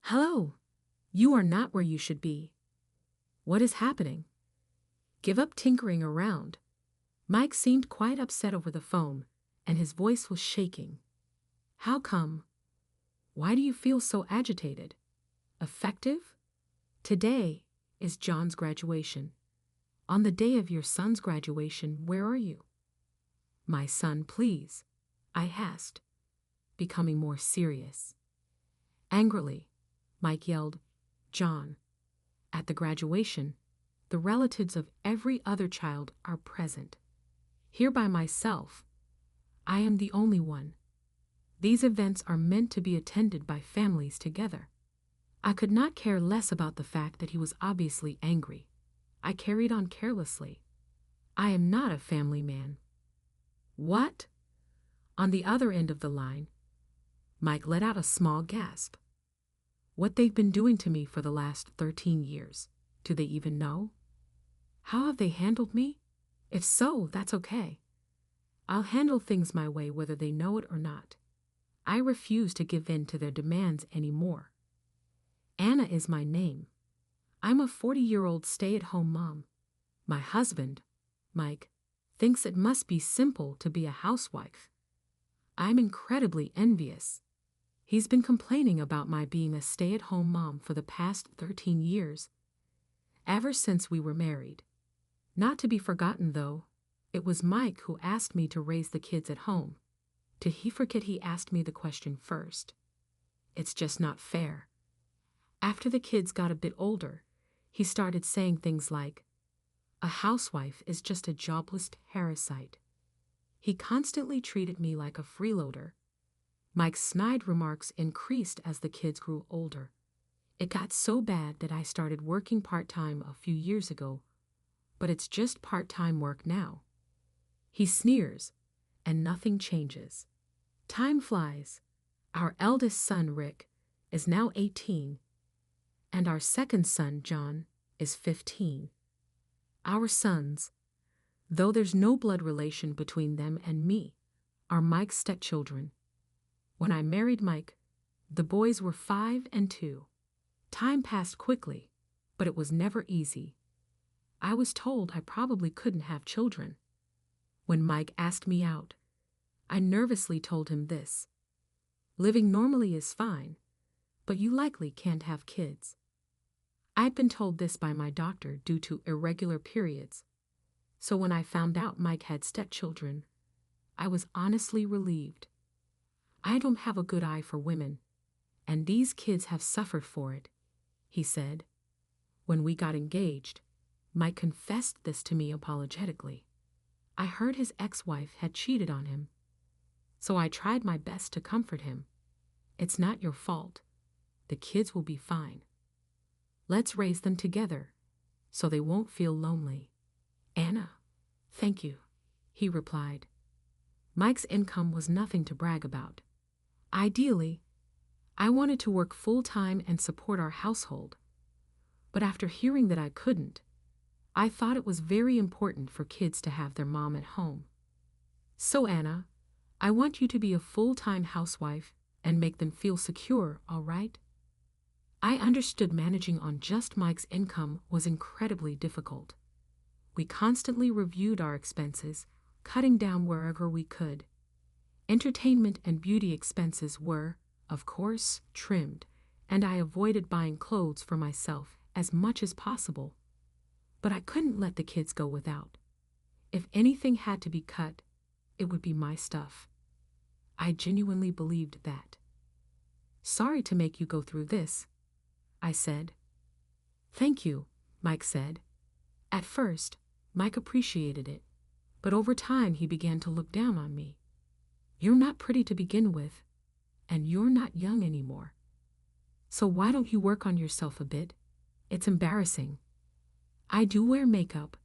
Hello. You are not where you should be. What is happening? Give up tinkering around. Mike seemed quite upset over the phone, and his voice was shaking. How come? Why do you feel so agitated? Effective? Today is John's graduation. On the day of your son's graduation, where are you? My son, please, I asked, becoming more serious. Angrily, Mike yelled, John. At the graduation, the relatives of every other child are present. Here by myself, I am the only one. These events are meant to be attended by families together. I could not care less about the fact that he was obviously angry. I carried on carelessly. I am not a family man. What? On the other end of the line, Mike let out a small gasp. What they've been doing to me for the last 13 years. Do they even know? How have they handled me? If so, that's okay. I'll handle things my way whether they know it or not. I refuse to give in to their demands anymore. Anna is my name. I'm a 40-year-old stay-at-home mom. My husband, Mike, thinks it must be simple to be a housewife. I'm incredibly envious. He's been complaining about my being a stay-at-home mom for the past 13 years, ever since we were married. Not to be forgotten, though, it was Mike who asked me to raise the kids at home. Did he forget he asked me the question first? It's just not fair. After the kids got a bit older, he started saying things like, a housewife is just a jobless parasite. He constantly treated me like a freeloader. Mike's snide remarks increased as the kids grew older. It got so bad that I started working part-time a few years ago, but it's just part-time work now. He sneers, and nothing changes. Time flies. Our eldest son, Rick, is now 18, and our second son, John, is 15. Our sons, though there's no blood relation between them and me, are Mike's stepchildren. When I married Mike, the boys were 5 and 2. Time passed quickly, but it was never easy. I was told I probably couldn't have children. When Mike asked me out, I nervously told him this. Living normally is fine, but you likely can't have kids. I'd been told this by my doctor due to irregular periods, so when I found out Mike had stepchildren, I was honestly relieved. I don't have a good eye for women, and these kids have suffered for it, he said. When we got engaged, Mike confessed this to me apologetically. I heard his ex-wife had cheated on him, so I tried my best to comfort him. It's not your fault. The kids will be fine. Let's raise them together, so they won't feel lonely. Anna, thank you, he replied. Mike's income was nothing to brag about. Ideally, I wanted to work full-time and support our household. But after hearing that I couldn't, I thought it was very important for kids to have their mom at home. So Anna, I want you to be a full-time housewife and make them feel secure, all right? I understood managing on just Mike's income was incredibly difficult. We constantly reviewed our expenses, cutting down wherever we could. Entertainment and beauty expenses were, of course, trimmed, and I avoided buying clothes for myself as much as possible. But I couldn't let the kids go without. If anything had to be cut, it would be my stuff. I genuinely believed that. Sorry to make you go through this, I said. Thank you, Mike said. At first, Mike appreciated it, but over time he began to look down on me. You're not pretty to begin with, and you're not young anymore. So why don't you work on yourself a bit? It's embarrassing. I do wear makeup.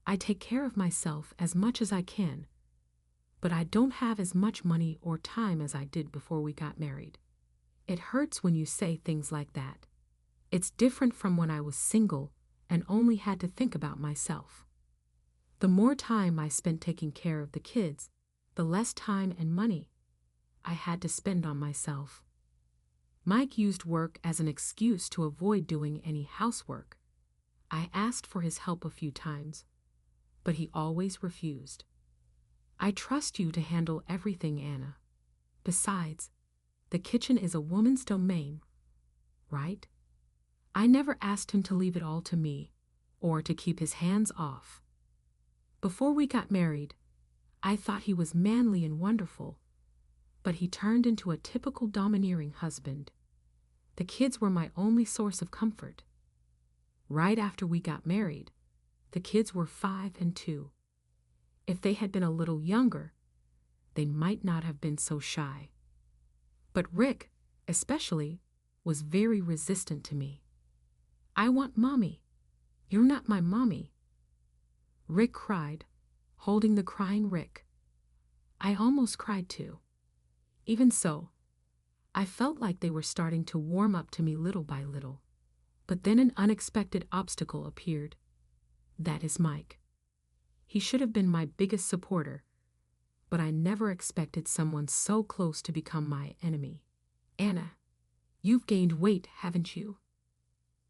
I take care of myself as much as I can, but I don't have as much money or time as I did before we got married. It hurts when you say things like that. It's different from when I was single and only had to think about myself. The more time I spent taking care of the kids, the less time and money I had to spend on myself. Mike used work as an excuse to avoid doing any housework. I asked for his help a few times, but he always refused. I trust you to handle everything, Anna. Besides, the kitchen is a woman's domain, right? I never asked him to leave it all to me, or to keep his hands off. Before we got married, I thought he was manly and wonderful, but he turned into a typical domineering husband. The kids were my only source of comfort. Right after we got married, the kids were 5 and 2. If they had been a little younger, they might not have been so shy. But Rick, especially, was very resistant to me. I want mommy. You're not my mommy. Rick cried, holding the crying Rick. I almost cried too. Even so, I felt like they were starting to warm up to me little by little. But then an unexpected obstacle appeared. That is Mike. He should have been my biggest supporter, but I never expected someone so close to become my enemy. Anna, you've gained weight, haven't you?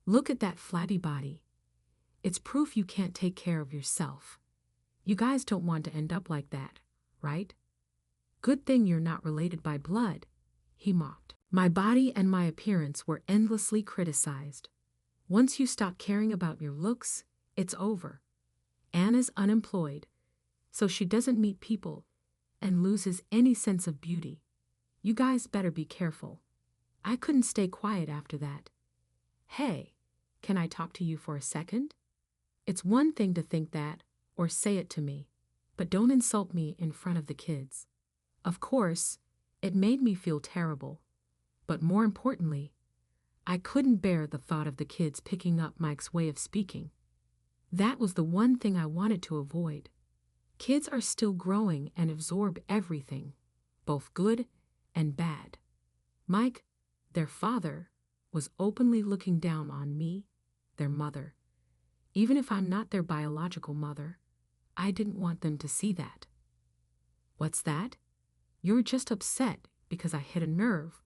Look at that flabby body. It's proof you can't take care of yourself. You guys don't want to end up like that, right? Good thing you're not related by blood, he mocked. My body and my appearance were endlessly criticized. Once you stop caring about your looks, it's over. Anna's unemployed, so she doesn't meet people and loses any sense of beauty. You guys better be careful. I couldn't stay quiet after that. Hey, can I talk to you for a second? It's one thing to think that or say it to me, but don't insult me in front of the kids. Of course, it made me feel terrible, but more importantly, I couldn't bear the thought of the kids picking up Mike's way of speaking. That was the one thing I wanted to avoid. Kids are still growing and absorb everything, both good and bad. Mike, their father, was openly looking down on me, their mother. Even if I'm not their biological mother, I didn't want them to see that. What's that? You're just upset because I hit a nerve,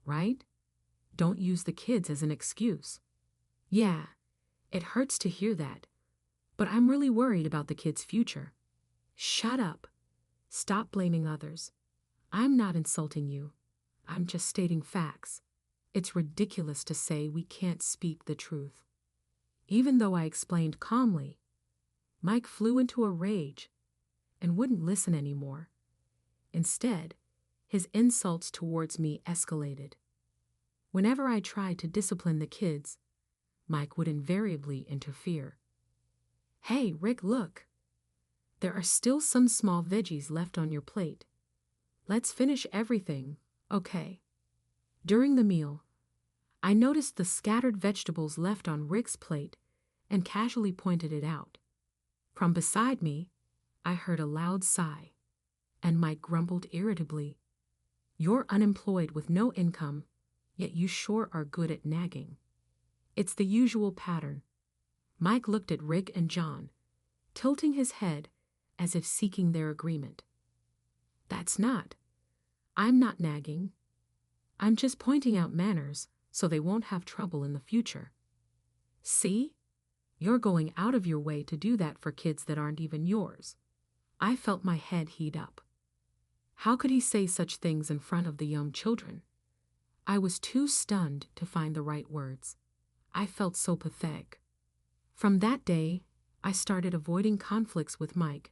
right? Don't use the kids as an excuse. Yeah, it hurts to hear that, but I'm really worried about the kids' future. Shut up. Stop blaming others. I'm not insulting you. I'm just stating facts. It's ridiculous to say we can't speak the truth. Even though I explained calmly, Mike flew into a rage and wouldn't listen anymore. Instead, his insults towards me escalated. Whenever I tried to discipline the kids, Mike would invariably interfere. Hey, Rick, look. There are still some small veggies left on your plate. Let's finish everything, okay? During the meal, I noticed the scattered vegetables left on Rick's plate and casually pointed it out. From beside me, I heard a loud sigh, and Mike grumbled irritably. You're unemployed with no income, yet you sure are good at nagging. It's the usual pattern. Mike looked at Rick and John, tilting his head as if seeking their agreement. I'm not nagging. I'm just pointing out manners so they won't have trouble in the future. See? You're going out of your way to do that for kids that aren't even yours. I felt my head heat up. How could he say such things in front of the young children? I was too stunned to find the right words. I felt so pathetic. From that day, I started avoiding conflicts with Mike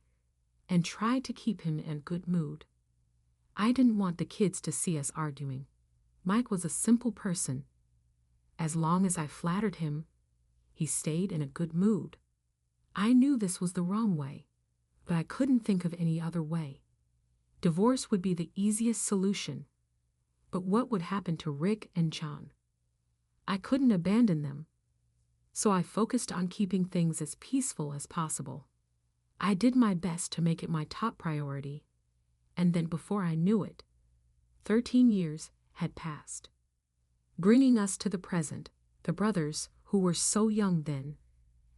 and tried to keep him in a good mood. I didn't want the kids to see us arguing. Mike was a simple person. As long as I flattered him, he stayed in a good mood. I knew this was the wrong way, but I couldn't think of any other way. Divorce would be the easiest solution, but what would happen to Rick and John? I couldn't abandon them, so I focused on keeping things as peaceful as possible. I did my best to make it my top priority, and then before I knew it, 13 years had passed. Bringing us to the present, the brothers, who were so young then,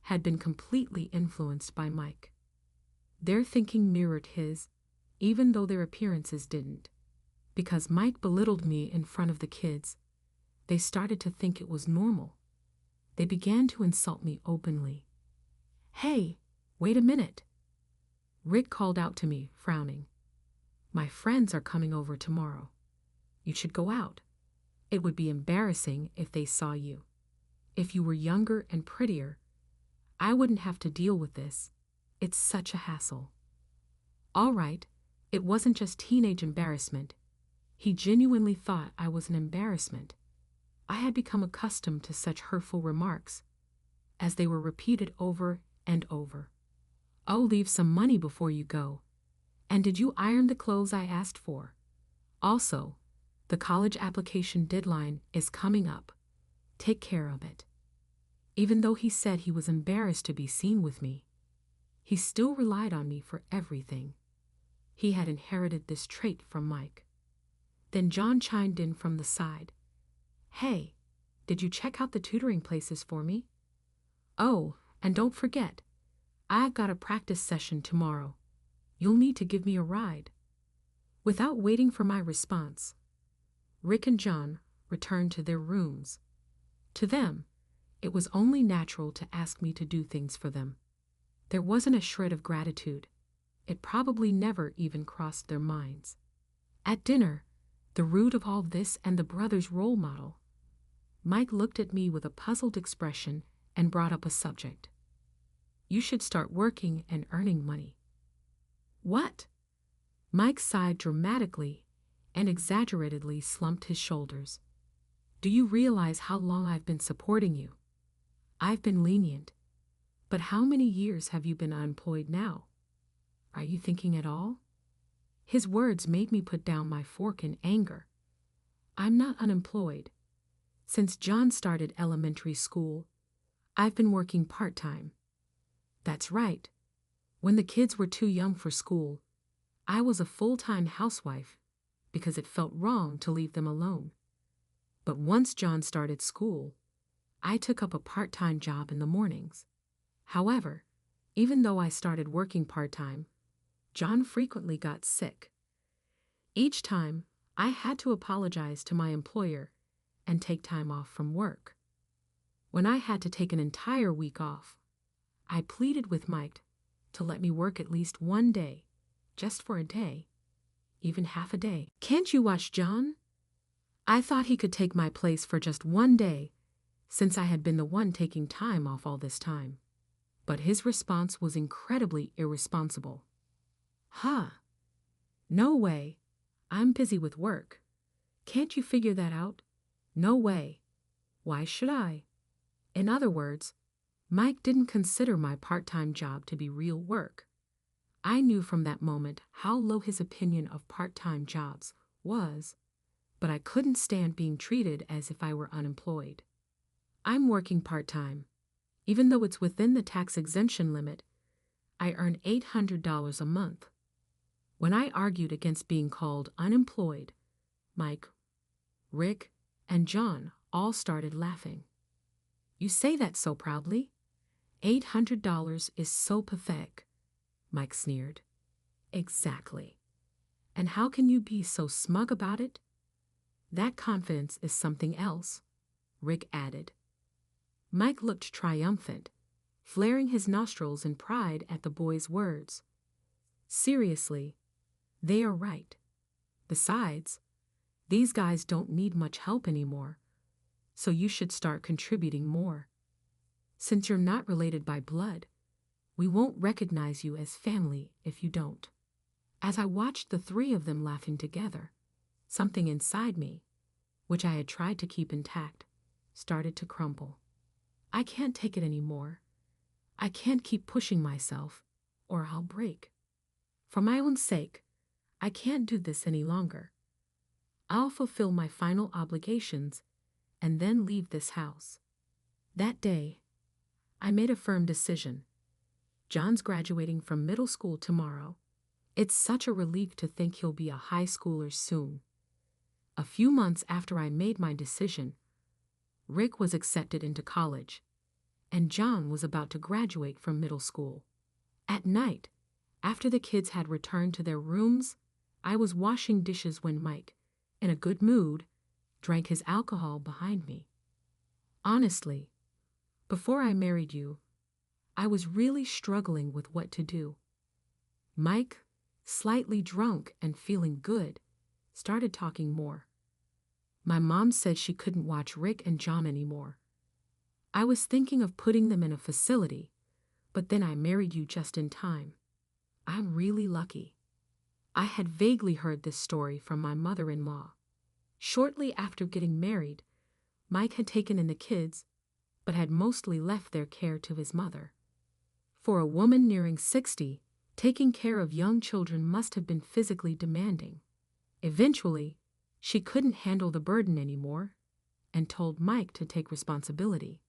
had been completely influenced by Mike. Their thinking mirrored his, even though their appearances didn't. Because Mike belittled me in front of the kids, They started to think it was normal. They began to insult me openly. "Hey, wait a minute," Rick called out to me, frowning. "My friends are coming over tomorrow. You should go out. It would be embarrassing if they saw you. If you were younger and prettier, I wouldn't have to deal with this. It's such a hassle." All right, it wasn't just teenage embarrassment. He genuinely thought I was an embarrassment. I had become accustomed to such hurtful remarks, as they were repeated over and over. "Oh, leave some money before you go. And did you iron the clothes I asked for? Also, the college application deadline is coming up. Take care of it." Even though he said he was embarrassed to be seen with me, he still relied on me for everything. He had inherited this trait from Mike. Then John chimed in from the side. "Hey, did you check out the tutoring places for me? Oh, and don't forget, I've got a practice session tomorrow. You'll need to give me a ride." Without waiting for my response, Rick and John returned to their rooms. To them, it was only natural to ask me to do things for them. There wasn't a shred of gratitude. It probably never even crossed their minds. At dinner, the root of all this and the brothers' role model, Mike looked at me with a puzzled expression and brought up a subject. "You should start working and earning money." "What?" Mike sighed dramatically and exaggeratedly slumped his shoulders. "Do you realize how long I've been supporting you? I've been lenient. But how many years have you been unemployed now? Are you thinking at all?" His words made me put down my fork in anger. "I'm not unemployed. Since John started elementary school, I've been working part-time. That's right. When the kids were too young for school, I was a full-time housewife because it felt wrong to leave them alone. But once John started school, I took up a part-time job in the mornings. However, even though I started working part-time, John frequently got sick. Each time, I had to apologize to my employer and take time off from work. When I had to take an entire week off, I pleaded with Mike to let me work at least one day, just for a day, even half a day. "Can't you watch John?" I thought he could take my place for just one day, since I had been the one taking time off all this time. But his response was incredibly irresponsible. "Huh? No way. I'm busy with work. Can't you figure that out? No way. Why should I?" In other words, Mike didn't consider my part-time job to be real work. I knew from that moment how low his opinion of part-time jobs was, but I couldn't stand being treated as if I were unemployed. "I'm working part-time. Even though it's within the tax exemption limit, I earn $800 a month." When I argued against being called unemployed, Mike, Rick, and John all started laughing. "You say that so proudly. $800 is so pathetic," Mike sneered. "Exactly. And how can you be so smug about it?" "That confidence is something else," Rick added. Mike looked triumphant, flaring his nostrils in pride at the boy's words. Seriously, they are right. Besides, these guys don't need much help anymore, so you should start contributing more. Since you're not related by blood, we won't recognize you as family if you don't. As I watched the three of them laughing together, something inside me, which I had tried to keep intact, started to crumble. I can't take it anymore. I can't keep pushing myself, or I'll break. For my own sake, I can't do this any longer. I'll fulfill my final obligations and then leave this house. That day, I made a firm decision. John's graduating from middle school tomorrow. It's such a relief to think he'll be a high schooler soon. A few months after I made my decision, Rick was accepted into college, and John was about to graduate from middle school. At night, after the kids had returned to their rooms, I was washing dishes when Mike, in a good mood, drank his alcohol behind me. Honestly, before I married you, I was really struggling with what to do. Mike, slightly drunk and feeling good, started talking more. My mom said she couldn't watch Rick and John anymore. I was thinking of putting them in a facility, but then I married you just in time. I'm really lucky. I had vaguely heard this story from my mother-in-law. Shortly after getting married, Mike had taken in the kids, but had mostly left their care to his mother. For a woman nearing 60, taking care of young children must have been physically demanding. Eventually, she couldn't handle the burden anymore and told Mike to take responsibility.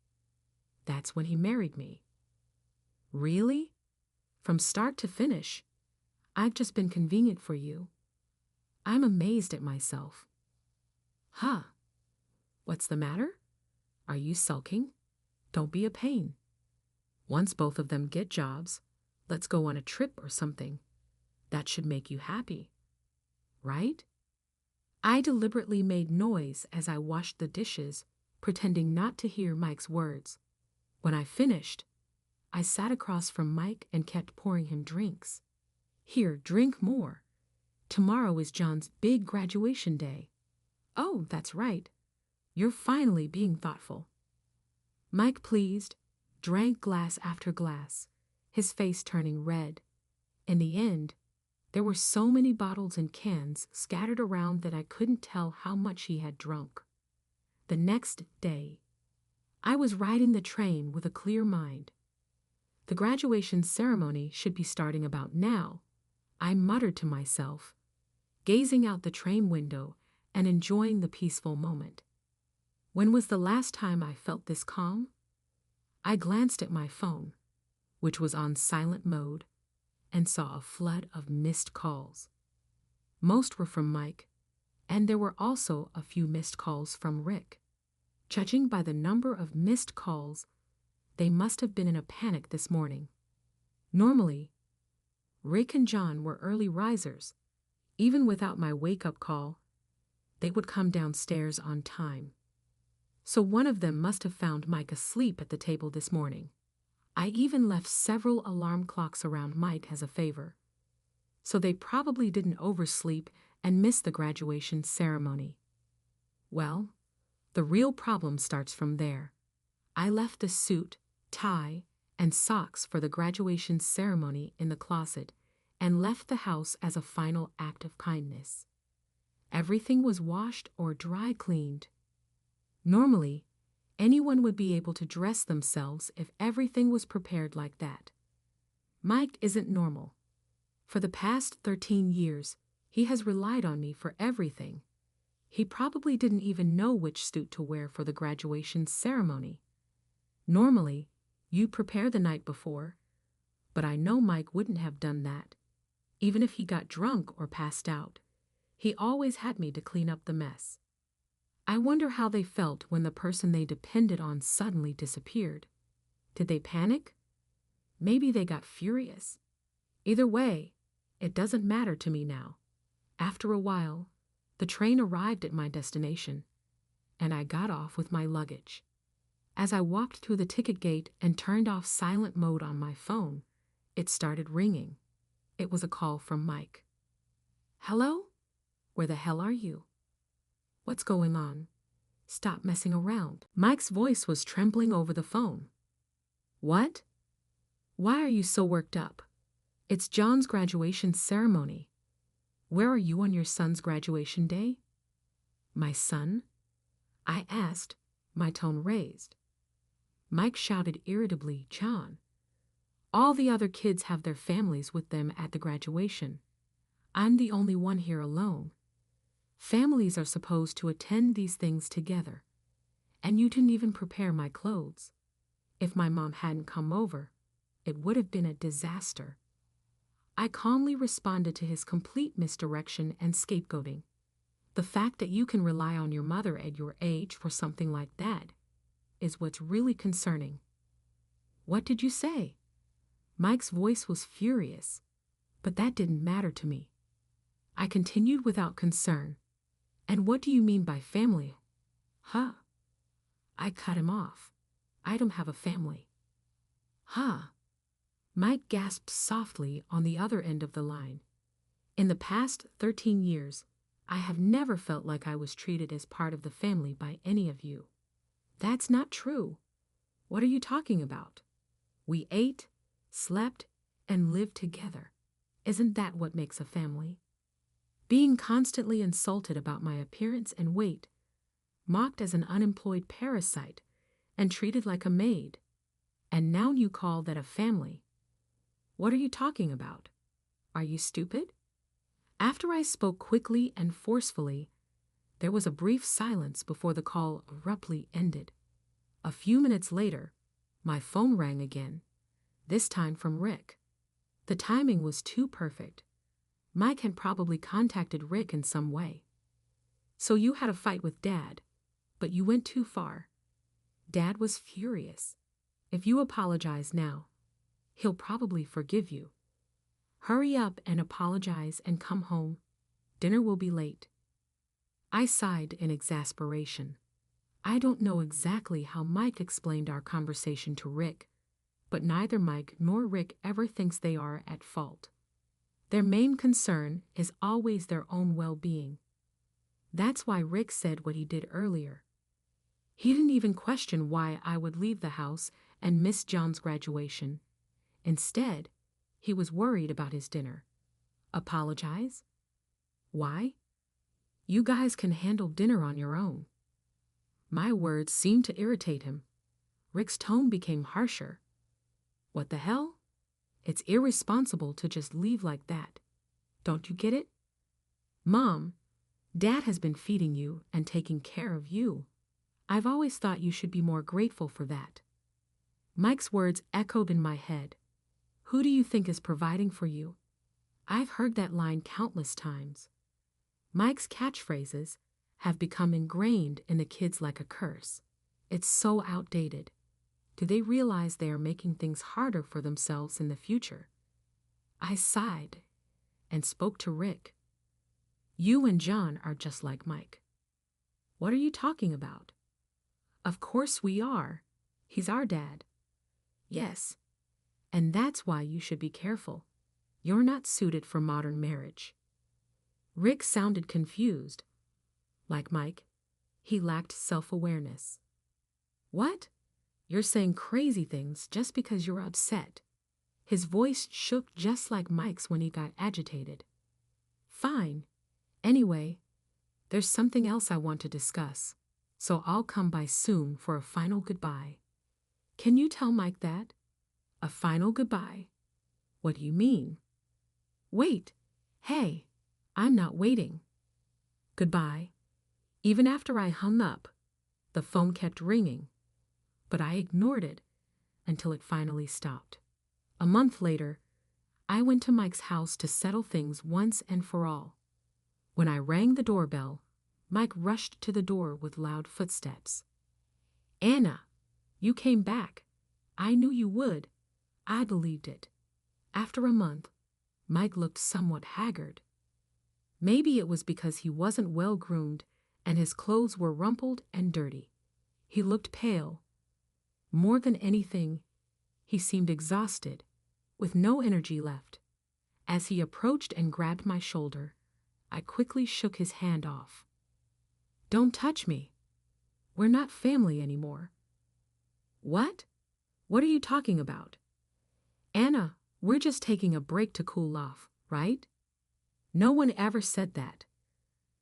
That's when he married me. Really? From start to finish, I've just been convenient for you. I'm amazed at myself. Huh? What's the matter? Are you sulking? Don't be a pain. Once both of them get jobs, let's go on a trip or something. That should make you happy. Right? I deliberately made noise as I washed the dishes, pretending not to hear Mike's words. When I finished, I sat across from Mike and kept pouring him drinks. Here, drink more. Tomorrow is John's big graduation day. Oh, that's right. You're finally being thoughtful. Mike, pleased, drank glass after glass, his face turning red. In the end, there were so many bottles and cans scattered around that I couldn't tell how much he had drunk. The next day, I was riding the train with a clear mind. The graduation ceremony should be starting about now, I muttered to myself, gazing out the train window and enjoying the peaceful moment. When was the last time I felt this calm? I glanced at my phone, which was on silent mode, and saw a flood of missed calls. Most were from Mike, and there were also a few missed calls from Rick. Judging by the number of missed calls, they must have been in a panic this morning. Normally, Rick and John were early risers. Even without my wake-up call, they would come downstairs on time. So one of them must have found Mike asleep at the table this morning. I even left several alarm clocks around Mike as a favor. So they probably didn't oversleep and miss the graduation ceremony. Well, the real problem starts from there. I left the suit, tie, and socks for the graduation ceremony in the closet and left the house as a final act of kindness. Everything was washed or dry cleaned. Normally, anyone would be able to dress themselves if everything was prepared like that. Mike isn't normal. For the past 13 years, he has relied on me for everything. He probably didn't even know which suit to wear for the graduation ceremony. Normally, you prepare the night before, but I know Mike wouldn't have done that. Even if he got drunk or passed out, he always had me to clean up the mess. I wonder how they felt when the person they depended on suddenly disappeared. Did they panic? Maybe they got furious. Either way, it doesn't matter to me now. After a while, the train arrived at my destination, and I got off with my luggage. As I walked through the ticket gate and turned off silent mode on my phone, it started ringing. It was a call from Mike. Hello? Where the hell are you? What's going on? Stop messing around. Mike's voice was trembling over the phone. What? Why are you so worked up? It's John's graduation ceremony. Where are you on your son's graduation day? My son? I asked, my tone raised. Mike shouted irritably, John. All the other kids have their families with them at the graduation. I'm the only one here alone. Families are supposed to attend these things together. And you didn't even prepare my clothes. If my mom hadn't come over, it would have been a disaster. I calmly responded to his complete misdirection and scapegoating. The fact that you can rely on your mother at your age for something like that is what's really concerning. What did you say? Mike's voice was furious, but that didn't matter to me. I continued without concern. And what do you mean by family? Huh? I cut him off. I don't have a family. Huh? Mike gasped softly on the other end of the line. In the past 13 years, I have never felt like I was treated as part of the family by any of you. That's not true. What are you talking about? We ate, slept, and lived together. Isn't that what makes a family? Being constantly insulted about my appearance and weight, mocked as an unemployed parasite, and treated like a maid. And now you call that a family. What are you talking about? Are you stupid? After I spoke quickly and forcefully, there was a brief silence before the call abruptly ended. A few minutes later, my phone rang again, this time from Rick. The timing was too perfect. Mike had probably contacted Rick in some way. So you had a fight with Dad, but you went too far. Dad was furious. If you apologize now, he'll probably forgive you. Hurry up and apologize and come home. Dinner will be late. I sighed in exasperation. I don't know exactly how Mike explained our conversation to Rick, but neither Mike nor Rick ever thinks they are at fault. Their main concern is always their own well-being. That's why Rick said what he did earlier. He didn't even question why I would leave the house and miss John's graduation. Instead, he was worried about his dinner. Apologize? Why? You guys can handle dinner on your own. My words seemed to irritate him. Rick's tone became harsher. What the hell? It's irresponsible to just leave like that. Don't you get it? Mom, Dad has been feeding you and taking care of you. I've always thought you should be more grateful for that. Mike's words echoed in my head. Who do you think is providing for you? I've heard that line countless times. Mike's catchphrases have become ingrained in the kids like a curse. It's so outdated. Do they realize they are making things harder for themselves in the future? I sighed and spoke to Rick. You and John are just like Mike. What are you talking about? Of course we are. He's our dad. Yes. And that's why you should be careful. You're not suited for modern marriage. Rick sounded confused. Like Mike, he lacked self-awareness. What? You're saying crazy things just because you're upset. His voice shook just like Mike's when he got agitated. Fine. Anyway, there's something else I want to discuss, so I'll come by soon for a final goodbye. Can you tell Mike that? A final goodbye? What do you mean? Wait. Hey, I'm not waiting. Goodbye. Even after I hung up, the phone kept ringing, but I ignored it until it finally stopped. A month later, I went to Mike's house to settle things once and for all. When I rang the doorbell, Mike rushed to the door with loud footsteps. Anna, you came back. I knew you would. I believed it. After a month, Mike looked somewhat haggard. Maybe it was because he wasn't well groomed and his clothes were rumpled and dirty. He looked pale. More than anything, he seemed exhausted, with no energy left. As he approached and grabbed my shoulder, I quickly shook his hand off. Don't touch me. We're not family anymore. What? What are you talking about? Anna, we're just taking a break to cool off, right? No one ever said that.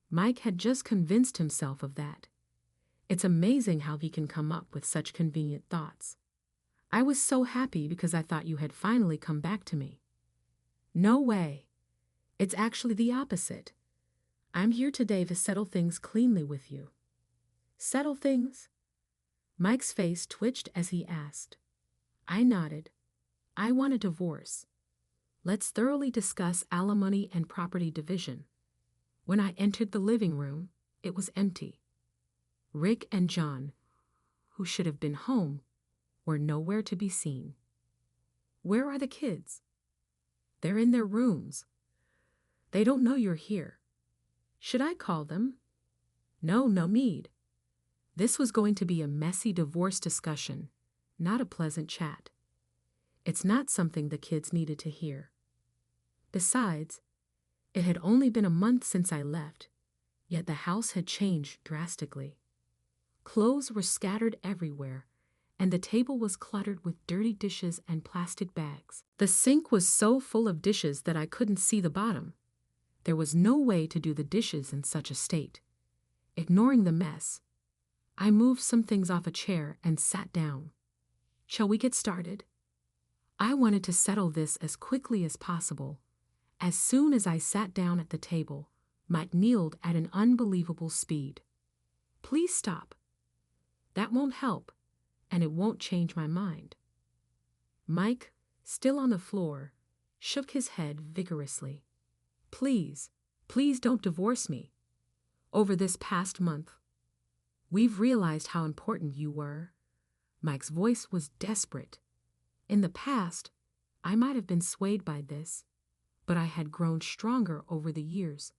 Mike had just convinced himself of that. It's amazing how he can come up with such convenient thoughts. I was so happy because I thought you had finally come back to me. No way. It's actually the opposite. I'm here today to settle things cleanly with you. Settle things? Mike's face twitched as he asked. I nodded. I want a divorce. Let's thoroughly discuss alimony and property division. When I entered the living room, it was empty. Rick and John, who should have been home, were nowhere to be seen. Where are the kids? They're in their rooms. They don't know you're here. Should I call them? No need. This was going to be a messy divorce discussion, not a pleasant chat. It's not something the kids needed to hear. Besides, it had only been a month since I left, yet the house had changed drastically. Clothes were scattered everywhere, and the table was cluttered with dirty dishes and plastic bags. The sink was so full of dishes that I couldn't see the bottom. There was no way to do the dishes in such a state. Ignoring the mess, I moved some things off a chair and sat down. Shall we get started? I wanted to settle this as quickly as possible. As soon as I sat down at the table, Mike kneeled at an unbelievable speed. Please stop. That won't help, and it won't change my mind. Mike, still on the floor, shook his head vigorously. Please don't divorce me. Over this past month, we've realized how important you were. Mike's voice was desperate. In the past, I might have been swayed by this, but I had grown stronger over the years.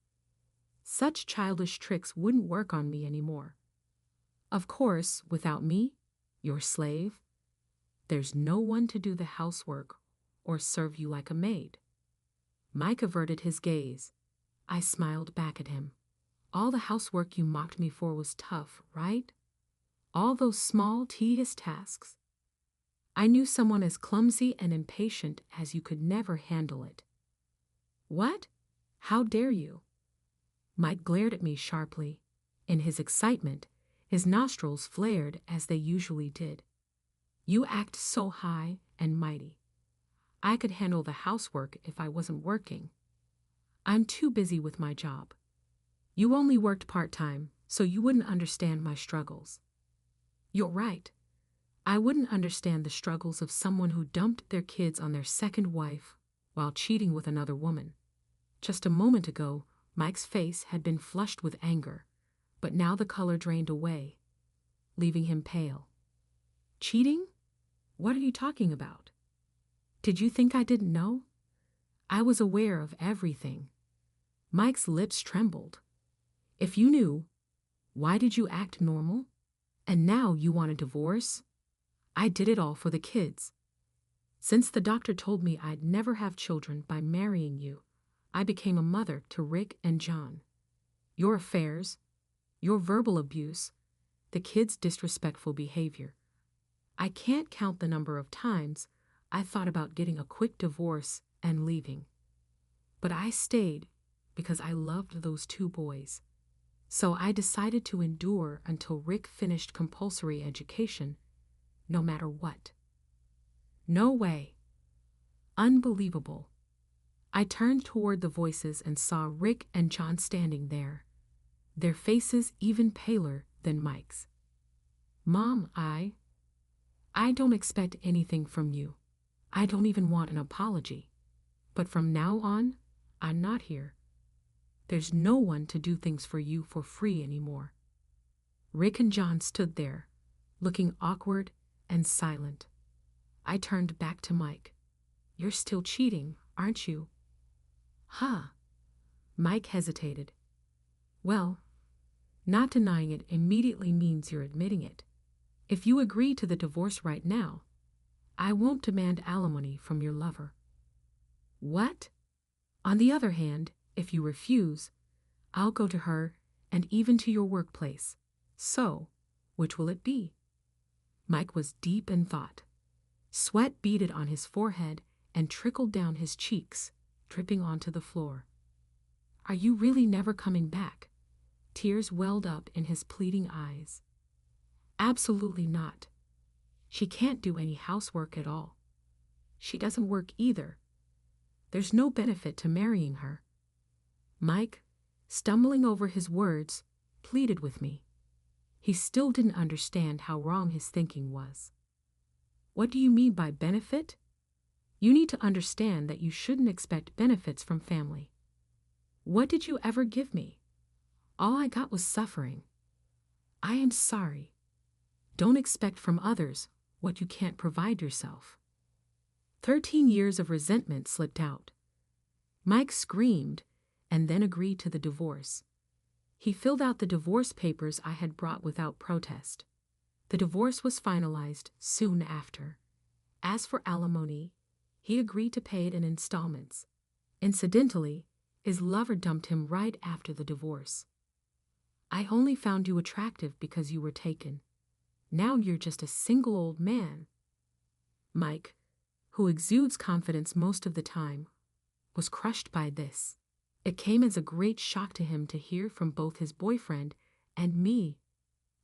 Such childish tricks wouldn't work on me anymore. Of course, without me, your slave, there's no one to do the housework or serve you like a maid. Mike averted his gaze. I smiled back at him. All the housework you mocked me for was tough, right? All those small, tedious tasks. I knew someone as clumsy and impatient as you could never handle it. What? How dare you? Mike glared at me sharply. In his excitement, his nostrils flared as they usually did. You act so high and mighty. I could handle the housework if I wasn't working. I'm too busy with my job. You only worked part-time, so you wouldn't understand my struggles. You're right. I wouldn't understand the struggles of someone who dumped their kids on their second wife while cheating with another woman. Just a moment ago, Mike's face had been flushed with anger, but now the color drained away, leaving him pale. Cheating? What are you talking about? Did you think I didn't know? I was aware of everything. Mike's lips trembled. If you knew, why did you act normal? And now you want a divorce? I did it all for the kids. Since the doctor told me I'd never have children by marrying you, I became a mother to Rick and John. Your affairs, your verbal abuse, the kids' disrespectful behavior. I can't count the number of times I thought about getting a quick divorce and leaving. But I stayed because I loved those two boys. So I decided to endure until Rick finished compulsory education, no matter what. No way. Unbelievable. I turned toward the voices and saw Rick and John standing there, their faces even paler than Mike's. Mom, I don't expect anything from you. I don't even want an apology. But from now on, I'm not here. There's no one to do things for you for free anymore. Rick and John stood there, looking awkward and silent. I turned back to Mike. You're still cheating, aren't you? Huh. Mike hesitated. Well, not denying it immediately means you're admitting it. If you agree to the divorce right now, I won't demand alimony from your lover. What? On the other hand, if you refuse, I'll go to her and even to your workplace. So, which will it be? Mike was deep in thought. Sweat beaded on his forehead and trickled down his cheeks, dripping onto the floor. Are you really never coming back? Tears welled up in his pleading eyes. Absolutely not. She can't do any housework at all. She doesn't work either. There's no benefit to marrying her. Mike, stumbling over his words, pleaded with me. He still didn't understand how wrong his thinking was. What do you mean by benefit? You need to understand that you shouldn't expect benefits from family. What did you ever give me? All I got was suffering. I am sorry. Don't expect from others what you can't provide yourself. 13 years of resentment slipped out. Mike screamed and then agreed to the divorce. He filled out the divorce papers I had brought without protest. The divorce was finalized soon after. As for alimony, he agreed to pay it in installments. Incidentally, his lover dumped him right after the divorce. I only found you attractive because you were taken. Now you're just a single old man. Mike, who exudes confidence most of the time, was crushed by this. It came as a great shock to him to hear from both his boyfriend and me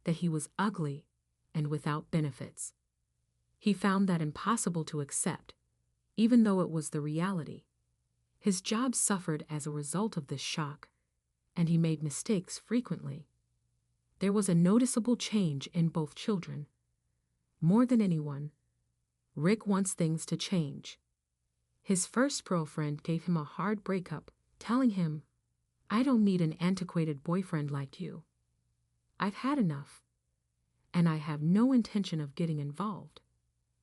that he was ugly and without benefits. He found that impossible to accept, even though it was the reality. His job suffered as a result of this shock, and he made mistakes frequently. There was a noticeable change in both children. More than anyone, Rick wants things to change. His first girlfriend gave him a hard breakup, telling him, "I don't need an antiquated boyfriend like you. I've had enough, and I have no intention of getting involved.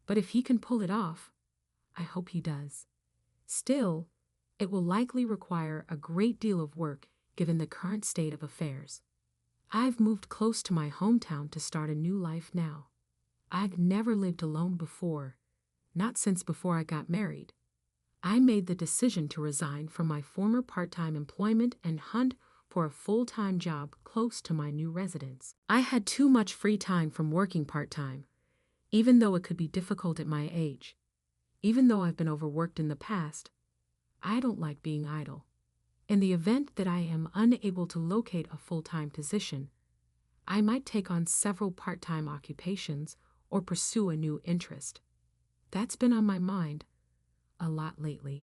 But if he can pull it off, I hope he does. Still, it will likely require a great deal of work given the current state of affairs. I've moved close to my hometown to start a new life now. I've never lived alone before, not since before I got married. I made the decision to resign from my former part-time employment and hunt for a full-time job close to my new residence. I had too much free time from working part-time, even though it could be difficult at my age. Even though I've been overworked in the past, I don't like being idle. In the event that I am unable to locate a full-time position, I might take on several part-time occupations or pursue a new interest. That's been on my mind a lot lately."